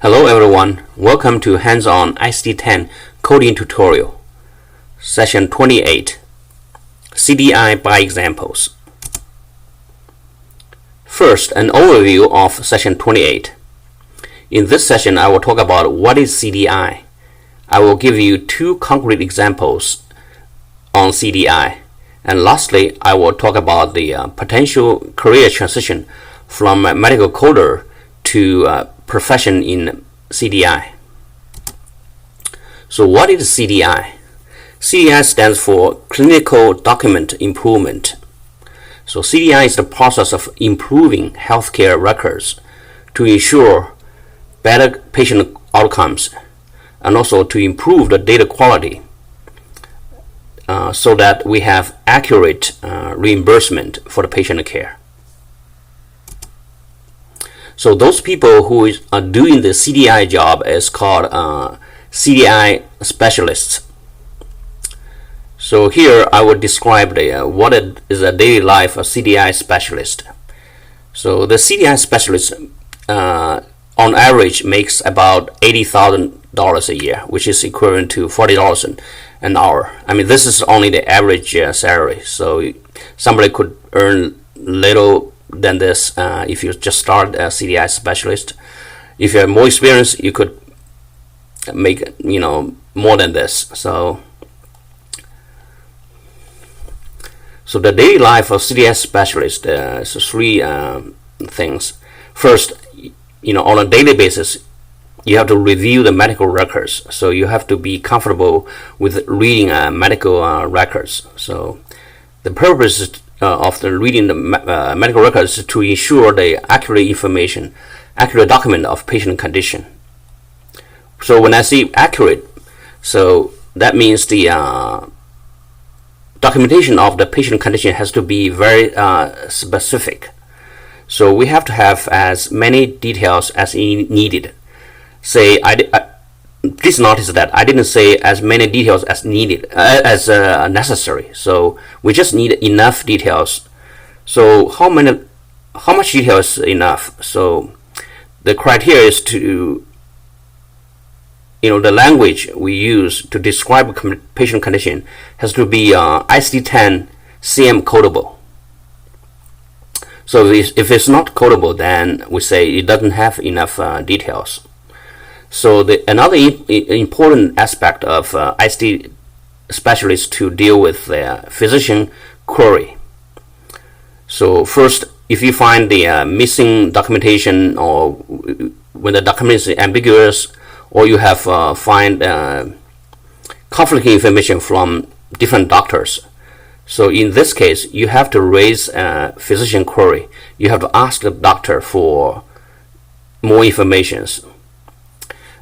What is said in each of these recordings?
Hello everyone, welcome to Hands-on ICD-10 Coding Tutorial, Session 28, CDI by Examples. First, an overview of Session 28. In this session, I will talk about what is CDI. I will give you two concrete examples on CDI. And lastly, I will talk about the potential career transition from a medical coder to profession in CDI. So what is CDI? CDI stands for Clinical Document Improvement. So CDI is the process of improving healthcare records to ensure better patient outcomes and also to improve the data quality so that we have accurate reimbursement for the patient care. So those people who are doing the CDI job is called CDI specialists. So here I would describe what is a daily life of CDI specialist. So the CDI specialist on average makes about $80,000 a year, which is equivalent to $40 an hour. I mean, this is only the average salary. So somebody could earn little than this if you just start a CDI specialist. If you have more experience, you could make more than this. So the daily life of CDI specialist is three things. First, on a daily basis, you have to review the medical records. So you have to be comfortable with reading medical records. So the purpose of the reading the medical records is to ensure the accurate information, accurate document of patient condition. So when I say accurate, so that means the documentation of the patient condition has to be very specific. So we have to have as many details as needed. Say, please notice that I didn't say as many details as needed, as necessary. So we just need enough details. So how much detail is enough? So the criteria is to, the language we use to describe patient condition has to be ICD-10 CM codable. So if it's not codable, then we say it doesn't have enough details. So another important aspect of ICD specialists to deal with the physician query. So first, if you find the missing documentation, or when the document is ambiguous, or you have find conflicting information from different doctors. So in this case, you have to raise a physician query. You have to ask the doctor for more information.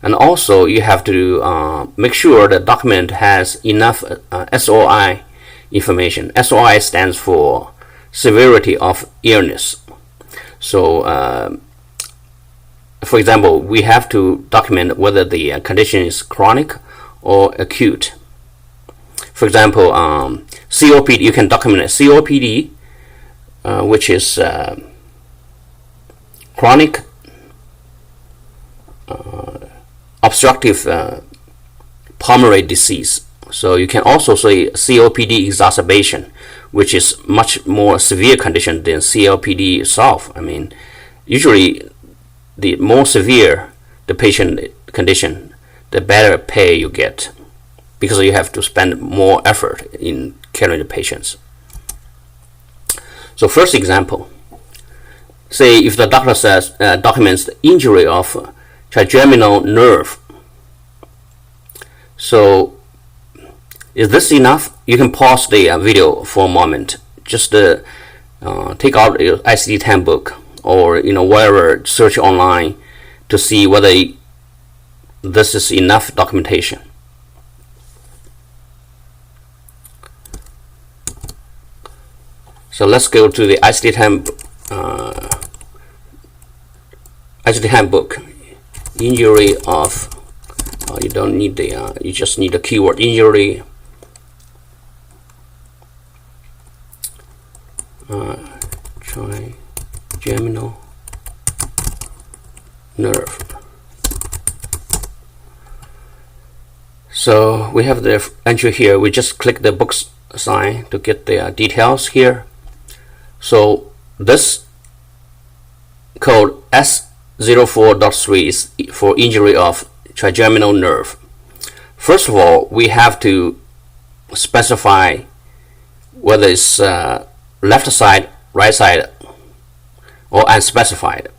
And also, you have to make sure the document has enough SOI information. SOI stands for severity of illness. So, for example, we have to document whether the condition is chronic or acute. For example, COPD, you can document COPD, which is chronic obstructive pulmonary disease. So you can also say COPD exacerbation, which is much more severe condition than COPD itself. I mean, usually the more severe the patient condition, the better pay you get, because you have to spend more effort in caring the patients. So first example, say if the doctor says documents the injury of trigeminal nerve. So is this enough? You can pause the video for a moment. Just take out your ICD-10 book, or whatever, search online to see whether this is enough documentation. So let's go to the ICD-10 book. Injury of, you don't need the, you just need the keyword injury. Trigeminal nerve. So we have the entry here. We just click the books sign to get the details here. So this code S04.3 is for injury of trigeminal nerve. First of all, we have to specify whether it's left side, right side, or unspecified.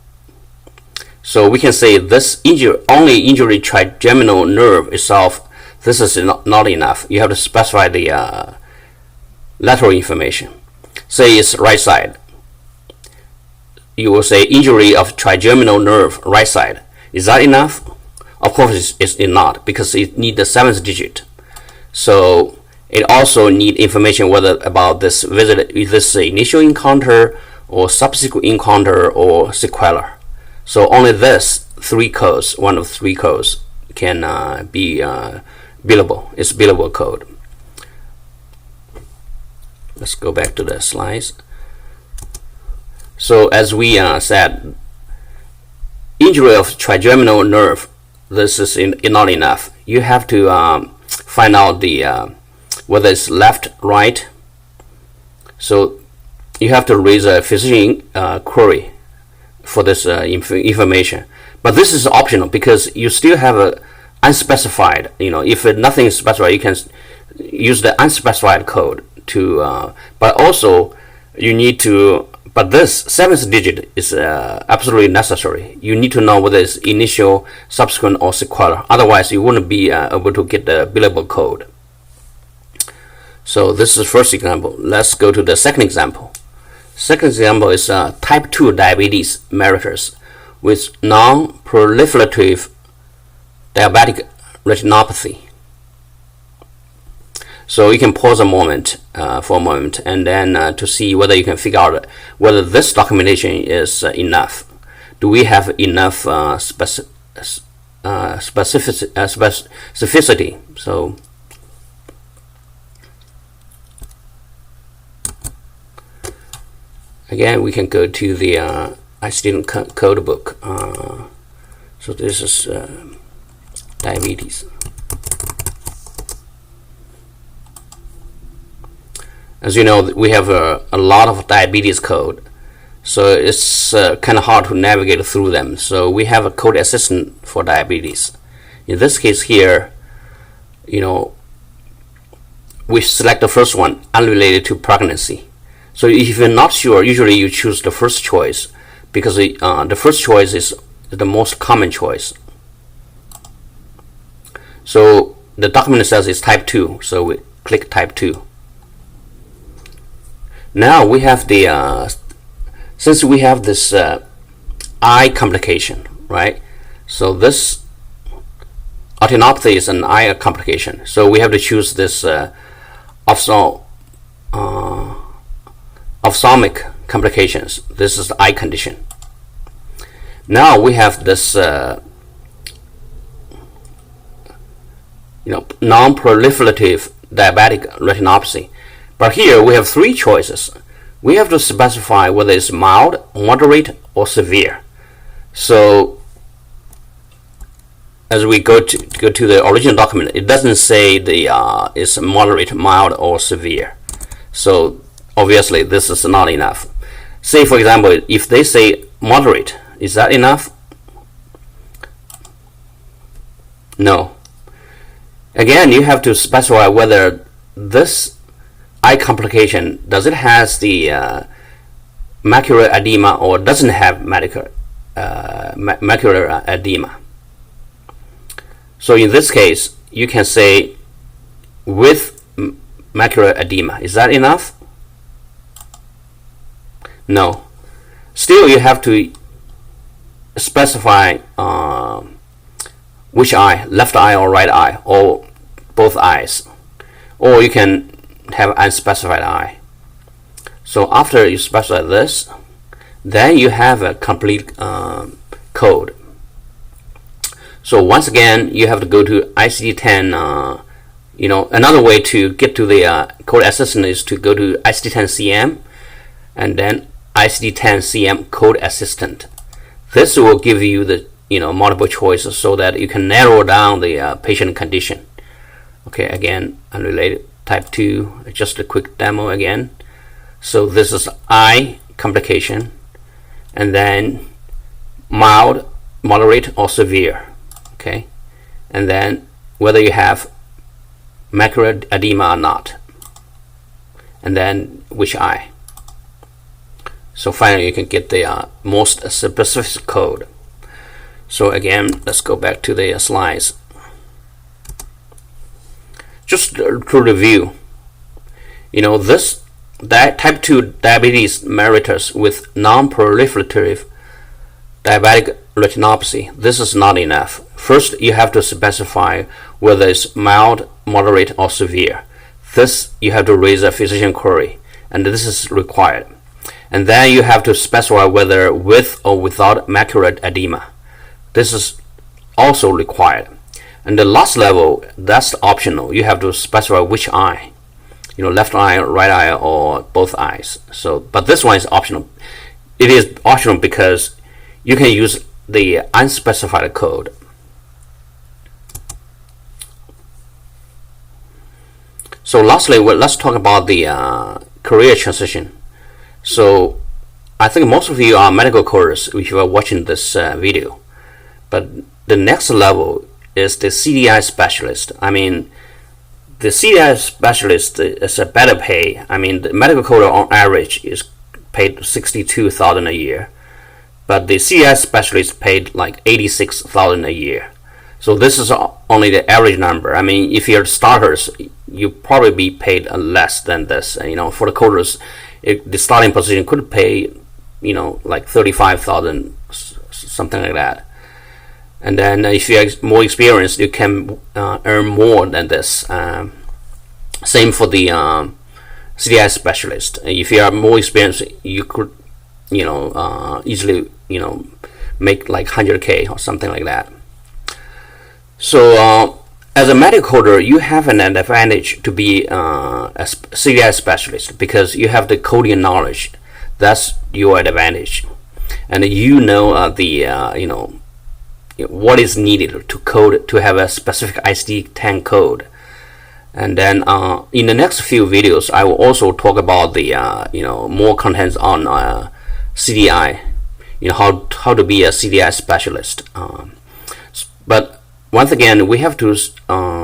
So we can say this only injury trigeminal nerve itself. This is not enough. You have to specify the lateral information. Say it's right side. You will say injury of trigeminal nerve, right side. Is that enough? Of course it's not, because it needs the 7th digit. So it also needs information whether about this visit, is this initial encounter or subsequent encounter or sequela. So only this 3 codes, one of 3 codes, can be billable. It's billable code. Let's go back to the slides. So as we said, injury of trigeminal nerve, this is not enough. You have to find out the whether it's left, right. So you have to raise a physician query for this information. But this is optional because you still have a unspecified. If nothing is specified, you can use the unspecified code to. But also, you need to. But this 7th digit is absolutely necessary. You need to know whether it's initial, subsequent, or sequela. Otherwise, you wouldn't be able to get the billable code. So this is the first example. Let's go to the second example. Second example is type 2 diabetes mellitus with non-proliferative diabetic retinopathy. So you can pause a moment for a moment, and then to see whether you can figure out whether this documentation is enough. Do we have enough specificity? So again, we can go to the ICD-10 code book. So this is diabetes. As you know, we have a lot of diabetes code, so it's kind of hard to navigate through them. So we have a code assistant for diabetes. In this case here, we select the first one, unrelated to pregnancy. So if you're not sure, usually you choose the first choice because the first choice is the most common choice. So the document says it's type 2, so we click type 2. Now we have the since we have this eye complication, right? So this retinopathy is an eye complication. So we have to choose this ophthalmic complications. This is the eye condition. Now we have this non-proliferative diabetic retinopathy. But here we have 3 choices. We have to specify whether it's mild, moderate, or severe. So as we go to the original document, it doesn't say it's moderate, mild, or severe. So obviously this is not enough. Say for example, if they say moderate, is that enough? No. Again, you have to specify whether this eye complication, does it has the macular edema or doesn't have macular edema. So in this case, you can say with macular edema. Is that enough? No. Still, you have to specify which eye, left eye or right eye, or both eyes. Or you can have unspecified eye. So after you specify this, then you have a complete code. So once again, you have to go to ICD-10. Another way to get to the code assistant is to go to ICD-10 CM and then ICD-10 CM code assistant. This will give you the multiple choices so that you can narrow down the patient condition. Okay, again, unrelated. Type 2, just a quick demo again. So this is I complication, and then mild, moderate, or severe. Okay, and then whether you have macular edema or not, and then which eye. So finally you can get the most specific code. So again, let's go back to the slides. Just to review, that type 2 diabetes mellitus with non-proliferative diabetic retinopathy, this is not enough. First, you have to specify whether it's mild, moderate, or severe. This you have to raise a physician query, and this is required. And then you have to specify whether with or without macular edema. This is also required. And the last level, that's optional. You have to specify which eye, left eye, right eye, or both eyes. So, but this one is optional. It is optional because you can use the unspecified code. So lastly, let's talk about the career transition. So I think most of you are medical coders if you are watching this video. But the next level is the CDI specialist. I mean, the CDI specialist is a better pay. I mean, the medical coder on average is paid $62,000 a year, but the CDI specialist paid like $86,000 a year. So this is only the average number. I mean, if you're starters, you probably be paid less than this. For the coders, the starting position could pay, like $35,000, something like that. And then if you are more experienced, you can earn more than this. Same for the CDI specialist. If you are more experienced, you could, easily, make like 100K or something like that. So as a medical coder, you have an advantage to be a CDI specialist because you have the coding knowledge. That's your advantage, and what is needed to code to have a specific ICD-10 code. And then in the next few videos, I will also talk about the more contents on CDI, how to be a CDI specialist. But once again, we have to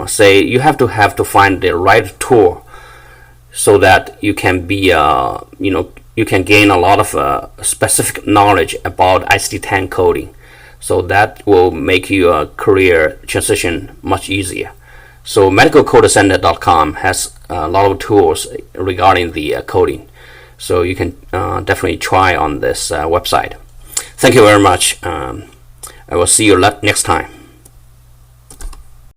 say you have to find the right tool so that you can be you can gain a lot of specific knowledge about ICD-10 coding. So that will make your career transition much easier. So medicalcodecenter.com has a lot of tools regarding the coding. So you can definitely try on this website. Thank you very much. I will see you next time.